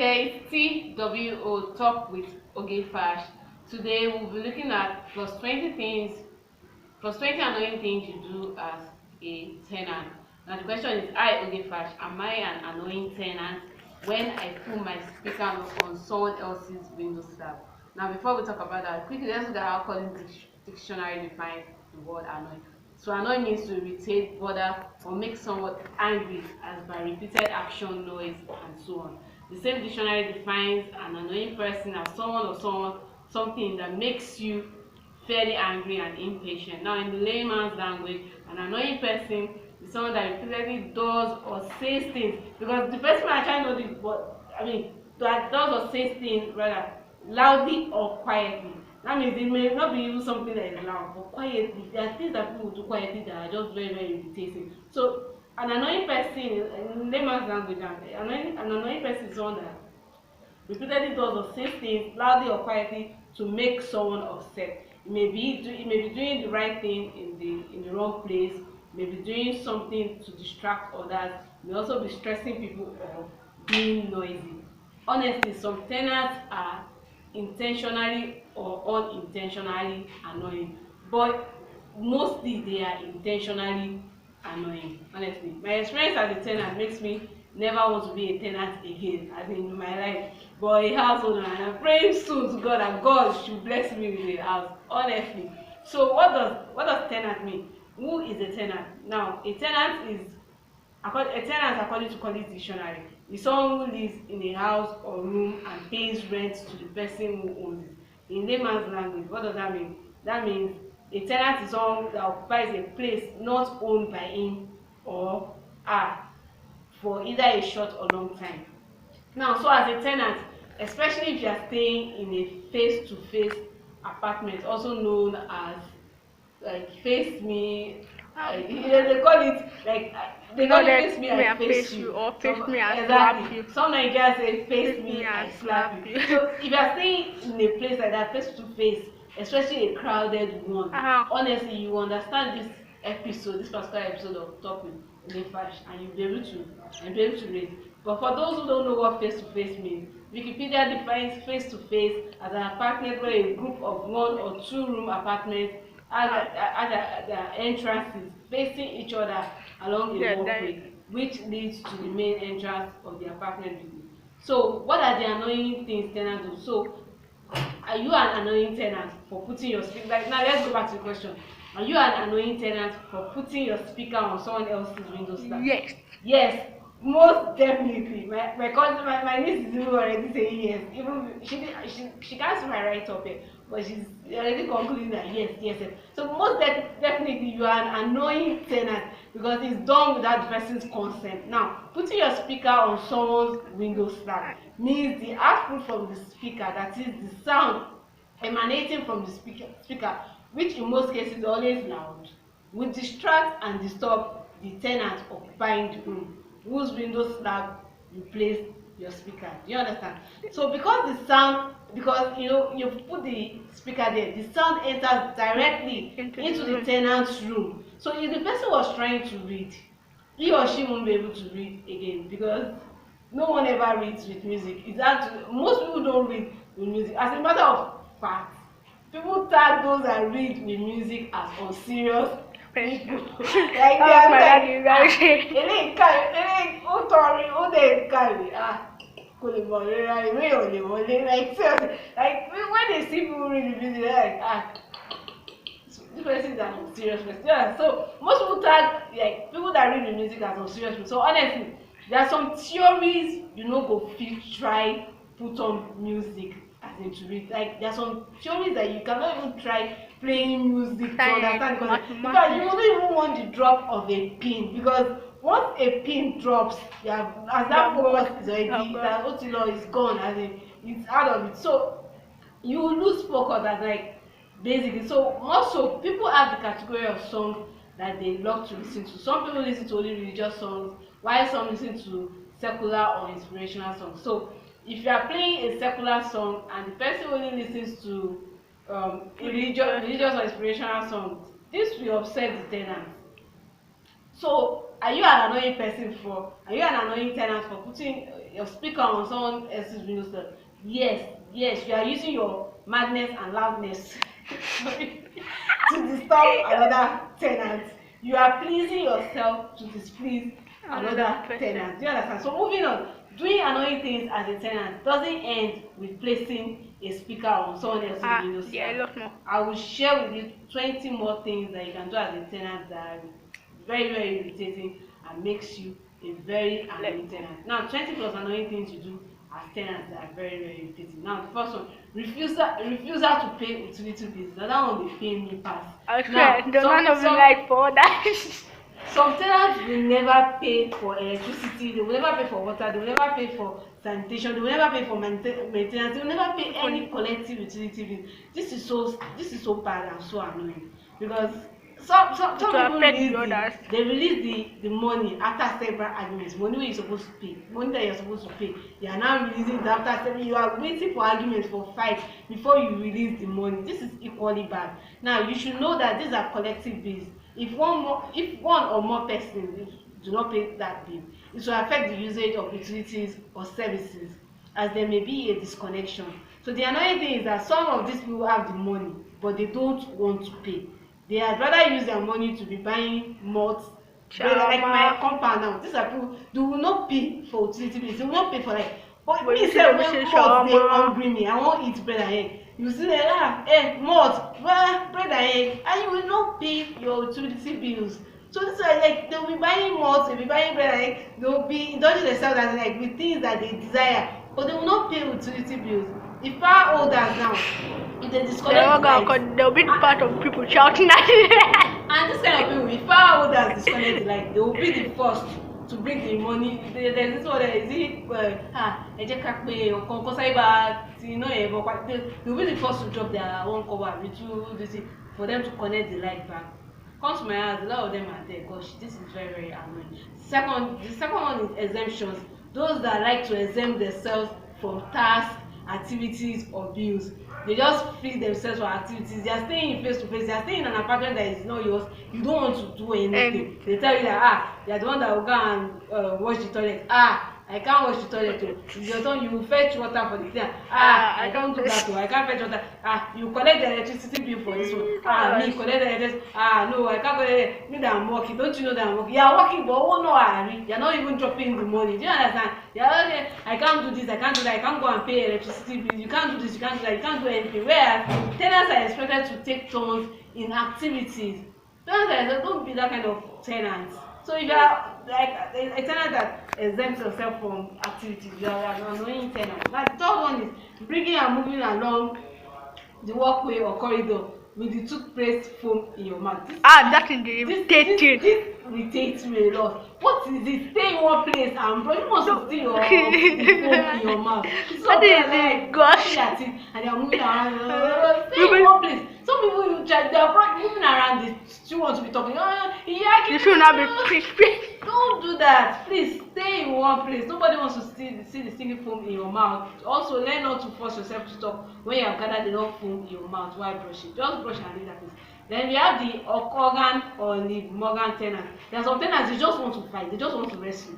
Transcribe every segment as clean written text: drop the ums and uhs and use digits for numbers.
there is T.W.O. Talk with Ogefash. Today we'll be looking at plus 20 annoying things you do as a tenant. Now the question is, Ogefash, am I an annoying tenant when I put my speaker on someone else's window slab? Now before we talk about that, quickly let's look at how Collins Dictionary defines the word annoy. To annoy means to irritate, bother, or make someone angry as by repeated action, noise, and so on. The same dictionary defines an annoying person as something that makes you fairly angry and impatient. Now, in the layman's language, an annoying person is someone that repeatedly does or says things, because the person might actually know this, but that does or says things rather loudly or quietly. That means it may not be even something that is loud, but quietly. There are things that people do quietly that are just very, very irritating. So, an annoying person, in layman's language, an annoying person is someone that repeatedly does or says things loudly or quietly to make someone upset. It may be doing the right thing in the wrong place. It may be doing something to distract others. It may also be stressing people or being noisy. Honestly, some tenants are intentionally or unintentionally annoying, but mostly they are intentionally annoying. Honestly, my experience as a tenant makes me never want to be a tenant again as in my life, but a house owner, and I'm praying soon to God that God should bless me with a house, honestly. So what does tenant mean? Who is a tenant? Now, a tenant is according to Collins Dictionary, is someone who lives in a house or room and pays rent to the person who owns it. In layman's language, what does that mean? That means a tenant is someone that occupies a place not owned by him or her for either a short or long time. Now, so as a tenant, especially if you are staying in a face-to-face apartment, also known as like face me, they call it like they call it face me, I face you, or face me, I slap exactly. you. Some Nigerians say face me, I slap you. So if you are staying in a place like that, face to face, especially a crowded one, honestly, you understand this particular episode of Talk with Ogefash, and you'll be able to rate. But for those who don't know what face to face means, Wikipedia defines face to face as an apartment where a group of one or two room apartments has their entrances facing each other along a walkway, which leads to the main entrance of the apartment building. So, what are the annoying things tenants do? So, are you an annoying tenant for putting your speaker? Like now, let's go back to the question. Are you an annoying tenant for putting your speaker on someone else's window slab? Yes. Yes, most definitely. My niece is even already saying yes. Even she can't see my right up here, but she's already concluding that yes. So most definitely you are an annoying tenant because it's done without the person's consent. Now, putting your speaker on someone's window slab means the output from the speaker, that is the sound emanating from the speaker, which in most cases is always loud, will distract and disturb the tenant occupying the room whose window slab you place your speaker. Do you understand? So because you put the speaker there, the sound enters directly into the tenant's room. So if the person was trying to read, he or she won't be able to read again, because no one ever reads with music. Most people don't read with music. As a matter of fact, people tag those that read with music as unserious people. Like they are like, eléyìí ó dẹ̀ kàwé, kò lè mọ̀ rírà ìwé ò lè wọlé, like when they see people read the music, they're like this person is an unserious person. Yeah, so most people tag like people that read the music as unserious people. So honestly, there are some theories you no go fit try put on music as in to read. Like there are some theories that you cannot even try playing music to understand, because in fact you don't even want the drop of a pin, because once a pin drops, as that focus is already, that otilo is gone, as in it's out of it. So you will lose focus as like basically. So also people have the category of songs that they love to listen to. Some people listen to only religious songs, while some listen to secular or inspirational songs. So if you are playing a secular song and the person only listens to religious or inspirational songs, this will upset the tenant. So are Are you an annoying person for? Are you an annoying tenant for putting your speaker on someone else's window sill? Yes, yes, you are using your madness and loudness to disturb another tenant. You are pleasing yourself to displease another tenant. Do you understand? So moving on, doing annoying things as a tenant doesn't end with placing a speaker on someone else's window sill. Yeah, a lot more. I will share with you 20 more things that you can do as a tenant that are very irritating and makes you a very annoying tenant. Now 20 plus annoying things you do as tenants that are very irritating. Now the first one, refusal to pay utility bills. Now that one dey pain me pass. Now the one of like for that. Some tenants will never pay for electricity, they will never pay for water, they will never pay for sanitation, they will never pay for maintenance, they will never pay any collective utility bill. This is so bad and so annoying because some people release the money after several arguments. Money wey you suppose to pay, money that you're supposed to pay, they are now releasing it after several. You are waiting for arguments for fight before you release the money. This is equally bad. Now you should know that these are collective bills. If one or more persons do not pay that bill, it will affect the usage of utilities or services, as there may be a disconnection. So the annoying thing is that some of these people have the money but they don't want to pay. They had rather use their money to be buying malt, like my compound now. These are people, they will not pay for utility bills, they will not pay for like, but me sef when malt dey hungry me, I wan eat bread and egg. You see that malt, bread and egg, and you will not pay your utility bills. So this is like they will be buying malt, they will be buying bread and egg, they will be indulging themselves as like with things that they desire, but they will not pay utility bills. The power holders now, if they disconnect the light, they'll be part of people shouting at it. And this kind of people, if power holders disconnect the light, they will be the first to bring the money. There's this one, is it they will be the first to drop their own cover into this for them to connect the light back. Come to my house, a lot of them are there. Gosh, this is very annoying. The second one is exemptions. Those that like to exempt themselves from tasks, activities or bills. They just free themselves for activities. They are staying in face to face. They are staying in an apartment that is not yours. You don't want to do anything. They tell you that they are the one that will go and wash the toilet. I can't wash the toilet too. It's your turn, you will fetch water for the thing. I can't do that too. I can't fetch water. You collect the electricity bill for this one. Me collect the electricity. No, I can't collect. Me that I'm working. Don't you know that I'm working? You are working, but oh no, you are not even dropping the money. Do you understand? Okay, I can't do this, I can't do that, I can't go and pay electricity bill. You can't do this, you can't do that, you can't do anything. Whereas tenants are expected to take turns in activities. Don't be that kind of tenant. So if you are like a tenant that exempts yourself from activities, you are an annoying tenant. Now the third one is bringing and moving along the walkway or corridor with the toothpaste foam in your mouth. That is irritating. This irritates me a lot. What is it? Stay in one place and bro, you must stay your foam in your mouth. So that is gosh. And they are moving around. Stay in one place. Some people you try, they are moving around. They still want to be talking. You should not be Don't do that. Please stay in one place. Nobody wants to see the stinging foam in your mouth. Also, learn not to force yourself to talk when you have gathered enough foam in your mouth while brushing. Just brush and leave that place. Then we have the organ or the Morgan tenant. There are some tenants they just want to fight. They just want to wrestle.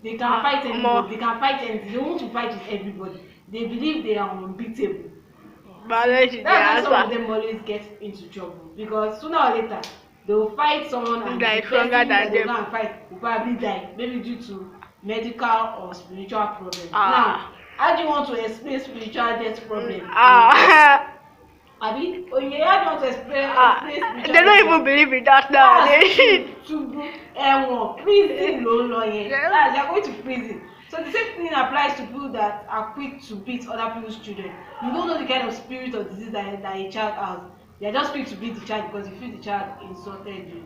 They can fight anybody. They can fight anything. They want to fight with everybody. They believe they are unbeatable. That's why some of them always get into trouble because sooner or later they will fight someone and the person that they go and fight will probably die, maybe due to medical or spiritual problems. Now, how do you want to explain spiritual death problem? How do you want to explain spiritual they don't even believe in that nowadays. Prison they are going to prison. So the same thing applies to people that are quick to beat other people's children. You don't know the kind of spirit or disease that a child has. They are just quick to beat the child because you feel the child insulted you.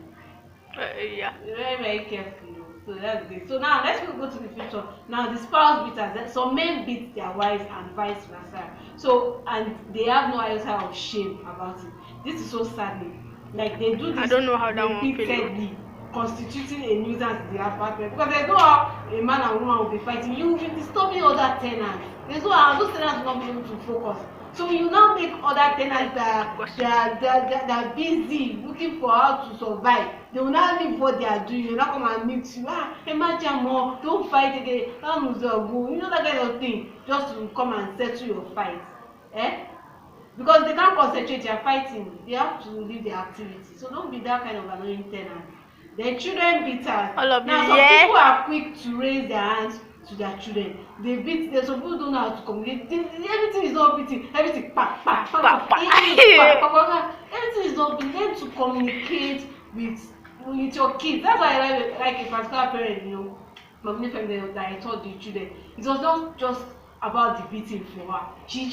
Very careful. So that's good. So now let's go to the future. Now the spouse beaters. Some men beat their wives and vice versa. So and they have no iota of shame about it. This is so saddening. Like they do this. I don't know how that one repeatedly, constituting a nuisance in the apartment because there's no how a man and woman will be fighting. You will be disturbing other tenants. There's no how those tenants will not be able to focus. So you now make other tenants that are busy looking for how to survive. They will now leave what they are doing. They will not come and meet you. Imagine more, don't fight again. You know that kind of thing. Just to come and settle your fight. Because they can't concentrate, they are fighting. They have to leave their activity. So don't be that kind of annoying tenant. Then children beaters. All of Now you, some yeah. people are quick to raise their hands to their children. They beat them. Some people don't know how to communicate. Everything is not beating. Everything everything is not beating. Learn to communicate with your kids. That's why I like a particular parent, Mommy that I taught the children. It was not just about the beating for her. She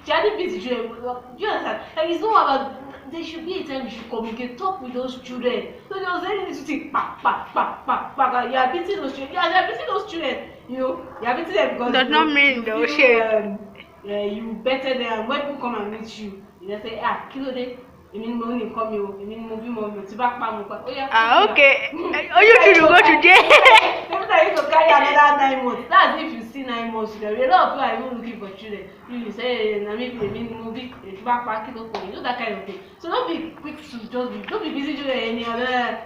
hadn't beat the children. Do you understand? Like it's not about. There should be a time you should communicate, talk with those children. So there was any little thing, you are beating those children. You are beating those children. You are beating them because does not mean you feel you better them. When people come and meet you, you say, kilo de. Èmi ni mo ní nǹkan mi o, èmi ni mo bímọ mi o, tí bá pa mo pa. Okay. You should go to jail. Every time you go carry another 9 months. That's if you see 9 months. There a lot of people are even looking for children. You say, na me èmi ni mo bí, tí bá pa kilo po. You know that kind of thing. So don't be quick to don't be busy doing anyhow.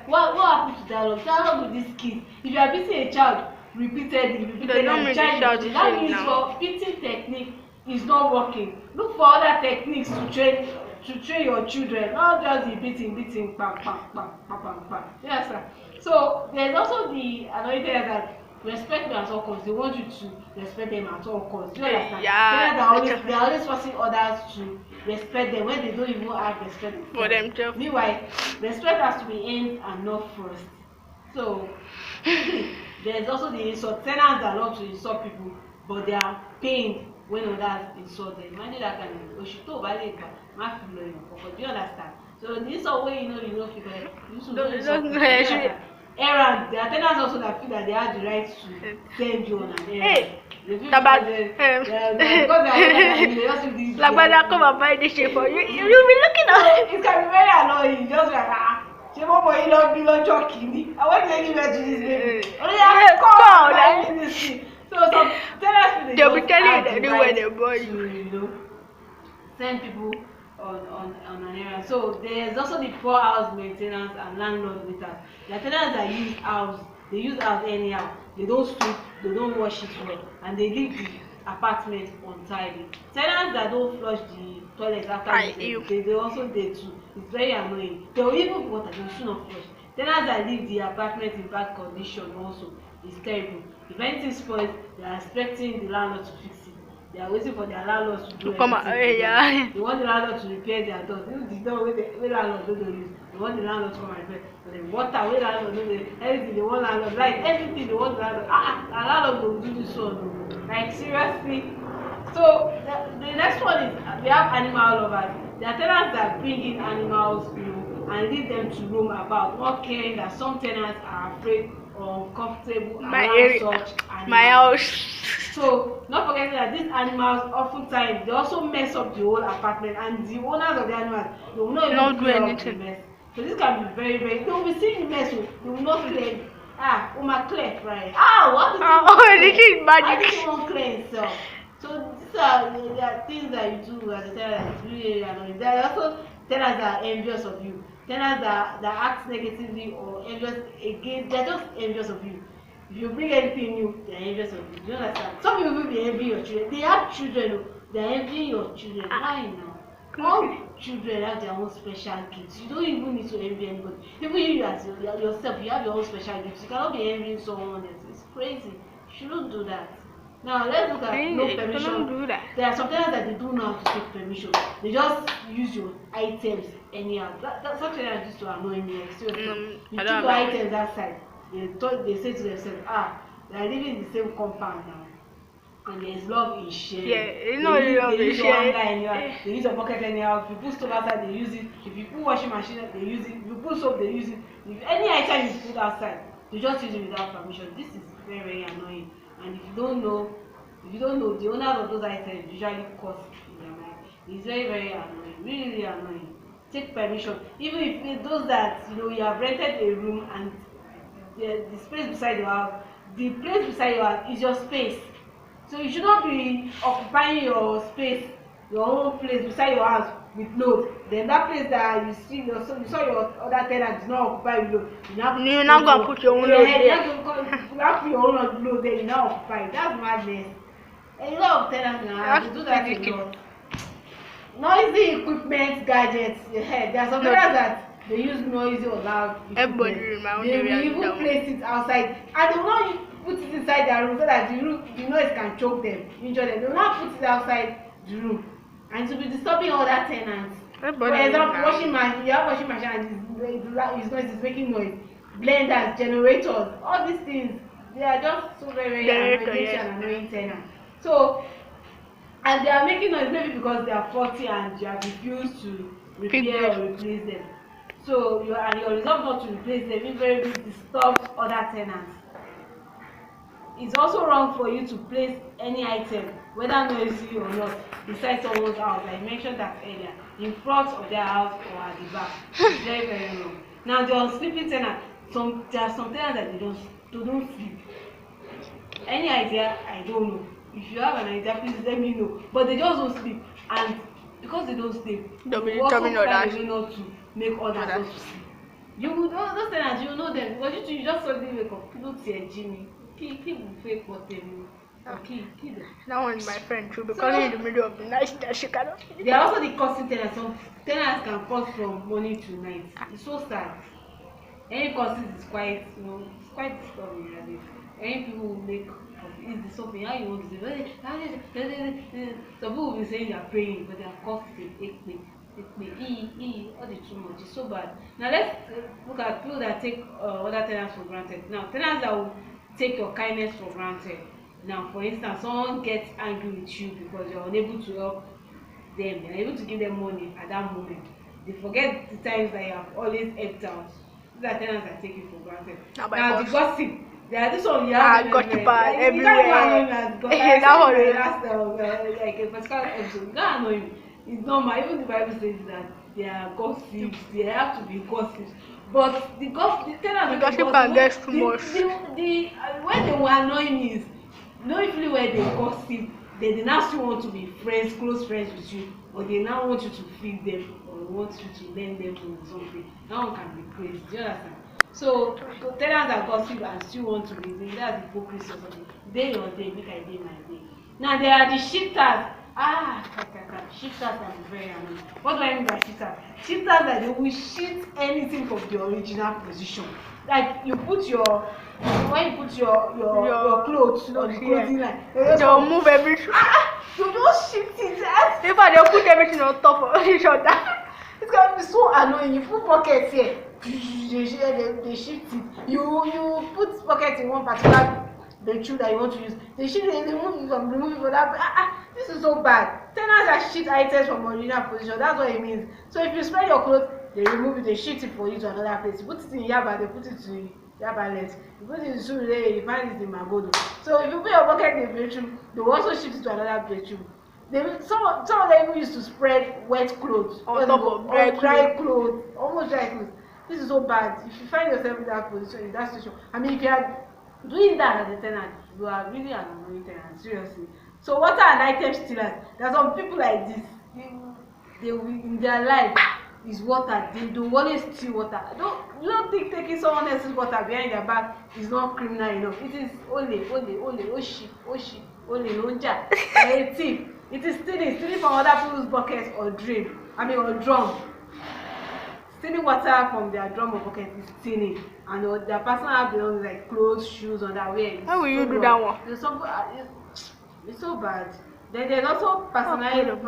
What happened to dialogue? Dialogue with these kids. If you are beating a child repeatedly, the child that means your beating technique is not working. Look for other techniques to train your children, not just the beating, bam. Yes, sir. So there's also the another thing that respect them at all costs. They want you to respect them at all costs. You understand? Yeah. They're always forcing others to respect them when they don't even have respect For themselves. Meanwhile, respect has to be earned and not forced. So there's also the insult. Tenants that love to insult people, but they are pained when others insult them. Imagine that kind of Oshito Baleka, do you understand? So this is a way you know people you should don't insult people. Errand, there are tenants also that feel that they have the right to send you on an errand. Because they just do this. Like when I come and buy this shit for you, you'll be looking at it. It can be very annoying. Just like ṣé mo mọ yín lọ bí lọ́jọ́ kìíní. I want to give you to this baby. Come on, this thing. So some tenants they'll be telling you that they were the boy. To send people on an errand. So there's also the poor house maintenance and landlord waiters. The tenants that use house anyhow. They don't sweep, they don't wash it well, and they leave the apartment untidy. Tenants that don't flush the toilet after they also do too. It's very annoying. They will even water, they should not flush. Tenants that leave the apartment in bad condition also is terrible. If anything spoils, they are expecting the landlord to fix it. They are waiting for their landlord to do come on, They want the landlord to repair their doors. Even the door where landlord don't use, they want the landlord to come and repair. So the water where landlord don't use, everything they want landlord, like everything they want the landlord. The landlord will do this one. Like seriously. So the next one is we have animal lovers. There are tenants that bring in animals, and leave them to roam about, not caring that some tenants are afraid or uncomfortable around such animals. My house. So not forgetting that these animals oftentimes they also mess up the whole apartment, and the owners of the animals they will not even clear up the mess. So this can be very, very. They will be seeing the mess, they will not clear. Clear, right? This is magic. How did you want clear itself? So these are things that you do as a tenant that is really annoying. There are also tenants that are envious of you. Tenants that act negatively or envious against, they're just envious of you. If you bring anything new, they're envious of you. Do you understand? Some people will be envying your children. They have children, they're envying your children. Why now? All children have their own special gifts. You don't even need to envy anybody. Even you as yourself, you have your own special gifts. You cannot be envying someone else. It's crazy. You shouldn't do that. Now let's look at no permission. There are some tenants that they don't know how to take permission. They just use your items anyhow. That's something that used to annoy me. Seriously. You took your items outside. They say to themselves, they are living in the same compound now. And there's love in sharing. Yeah, love in sharing. They use a bucket anyhow. If you put stove outside, they use it. If you put washing machine, they use it. If you put soap, they use it. If any item you put outside, they just use it without permission. This is very, very annoying. And if you don't know, the owners of those items usually cost in their mind. It's very, very annoying. Really, really annoying. Take permission. Even if those that you have rented a room and the space beside your house, the place beside your house is your space. So you should not be occupying your space your own place beside your house with load, then that place that you see you saw your other tenant is not occupied with load, You not gonna put your own load there. you now put your own load there, you now occupy. That's madness. And a lot of tenants now they do that a lot. Noisy equipment, gadgets. Yeah, there are some tenants that they use noisy or loud equipment. They will even place it outside, and they will not put it inside their room so that the noise can choke them, injure them. They will not put it outside the room, and to be disturbing other tenants. For example, washing machine. You have washing machine and it's noise is making noise. Blenders, generators, all these things. They are just so very annoying tenants. So. And they are making noise maybe because they are faulty and you have refused to repair or replace them. So your resolve not to replace them invariably disturbs other tenants. It's also wrong for you to place any item, whether noisy or not, inside someone's house. I mentioned that earlier, in front of their house or at the back. It's very, very wrong. Now the unsleeping tenant, there are some tenants that they don't sleep. Any idea? I don't know. If you have an idea, please let me know. But they just don't sleep, and because they don't sleep, they also find a way not to make others not to sleep. You would those tenants, you know them because you just suddenly wake up. People say Jimmy, keep fake what they do. Okay, them. That one is my friend too because in the middle of the night that she cannot. They are also the causing tenants. Some tenants can cause from morning to night. It's so sad. Any causes is quite, it's quite disturbing really. Any people will make is something how you want to say. Some people will be saying they are praying, but they are causing all the too much. It's so bad. Now let's look at people that take other tenants for granted. Now tenants that will take your kindness for granted. Now, for instance, someone gets angry with you because you're unable to help them, you're able to give them money at that moment. They forget the times that you have always helped out. These are tenants that take you for granted. Now the gossip. There are this one you have gossip everywhere. You can't that last like a particular episode. You can't annoy me. It's normal. Even the Bible says that they are gossips. They have to be gossips. But the tenants can get too much. When they were annoying me is usually where they gossip, they now still want to be friends, close friends with you, or they now want you to feed them or want you to lend them something. That one can be crazy. Do you understand? So tenants that gossip and still want to be there, that's hypocrisy or something. Day your day, make I day my day. Now there are the shifters. Shifters are very annoying. What do I mean by shifters? Shifters that they will shift anything from the original position. Like you put when you put your clothes on the clothing line, they'll move everything. You just shift it. They'll put everything on top of each other. It's gonna be so annoying. You put pockets here, they shift it. You put pockets in one particular bedroom that you want to use. They remove it for that. This is so bad. Tenants that shift items from original position. That's what it means. So if you spread your clothes, they remove it. They shift it for you to another place. You put it in Yaba, they put it to Yaba left. You put it in Surulere, you find it in Magodo. So if you put your bucket in the bedroom, they will also shift it to another bedroom. Some of them even used to spread wet clothes on top of dry clothes, almost dry clothes. This is so bad. If you find yourself in that position, in that situation, I mean, if you are doing that as a tenant, you are really an annoying tenant, seriously. So water and item stealers. There are some people like this. They will, in their life is water. They do always steal water. You don't think taking someone else's water behind their back is not criminal enough. It is oshi, lonja, a thief. It is stealing from other people's buckets or drum. Stealing water from their drum or bucket is stealing, and their personal belongings like clothes, shoes, underwear. How will you do that one? It's so bad. Then there's also personalizing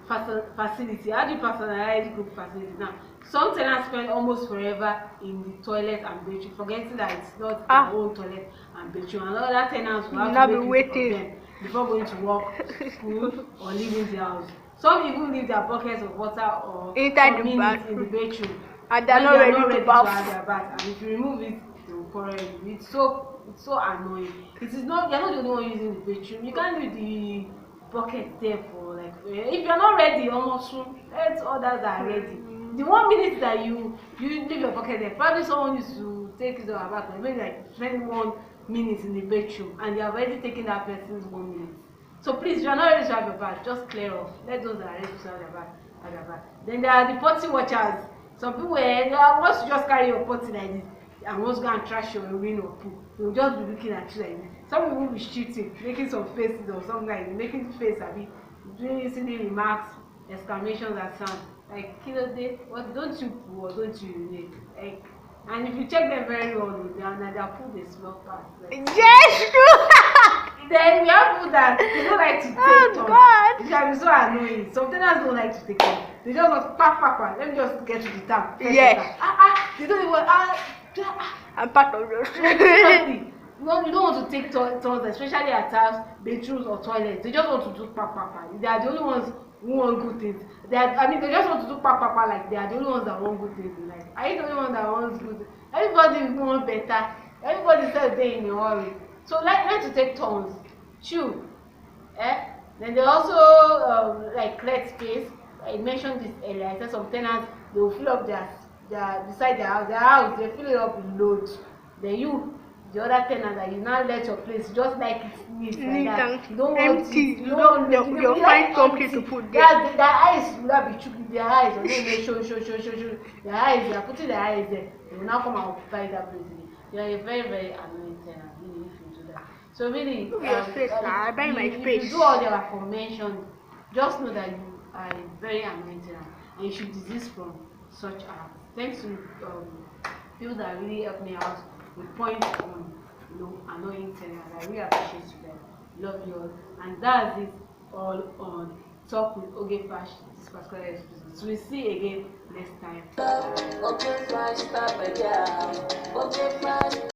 facility. How do you personalize group facility? Now, some tenants spend almost forever in the toilet and bathroom, forgetting that it's not their own toilet and bathroom. And other tenants will have to make use of them before going to work, school, or leaving the house. Some even leave their buckets of water or inside the bathroom in the bedroom, and they're not ready to have their bath. And if you remove it, they will quarrel you. It's so annoying. It is not, you're not the only one using the bedroom. You can't leave the bucket there for like, if you're not ready, almost soon, let others that are ready. The 1 minute that you leave your bucket there, probably someone used to take it or back, maybe like 21 minutes in the bedroom, and you have already taken that person's 1 minute. So please, if you are not ready to have your bath, just clear off. Let those that are ready to have their bath have their bath. Then there are the potty watchers. Some people once you just carry your potty like this and once go and trash your urine or poo, they will just be looking at you like this. Some people will be shooting, making some faces or something like this, making face doing silly remarks, exclamations and sounds. Like, what don't you poo or don't you urinate? Like, and if you check them very well, their poo they smell past. Like, Yes, true. then we have people that they don't like to take turns. God. It can be so annoying. Some tenants don't like to take turns. They just want pack. Let me just get to the tap. Yes. They don't even I'm part of those. seriously. You don't want to take turns, especially at times, bedrooms or toilets. They just want to do pack. They are the only ones who want good things. They just want to do pack like they are the only ones that want good things in life. Are you the only one that wants good things? Everybody wants better. Everybody says they're in a hurry. So learn to take turns. Chew. Then they also like clear space. I mentioned this earlier. I said some tenants they will fill up their beside their house, they fill it up with loads. Then you, the other tenant, that you now let your place just like it's neat like that. You don't want empty. it. You don't You find something to put there. Their eyes will not be choking. Their eyes, or they show. Their eyes, they are putting their eyes there. They will now come and occupy that place again. You are a very, very annoying tenant, really, if you do that. So really, Your space, I buy my if space. you do all the aforementioned, just know that you are a very annoying tenant, and you should desist from such acts. Thanks to people that really helped me out with points on annoying tenants. I really appreciate you guys. Love you all. And that's it all on Talk with Ogefash this particular episode. So we'll see you again next time.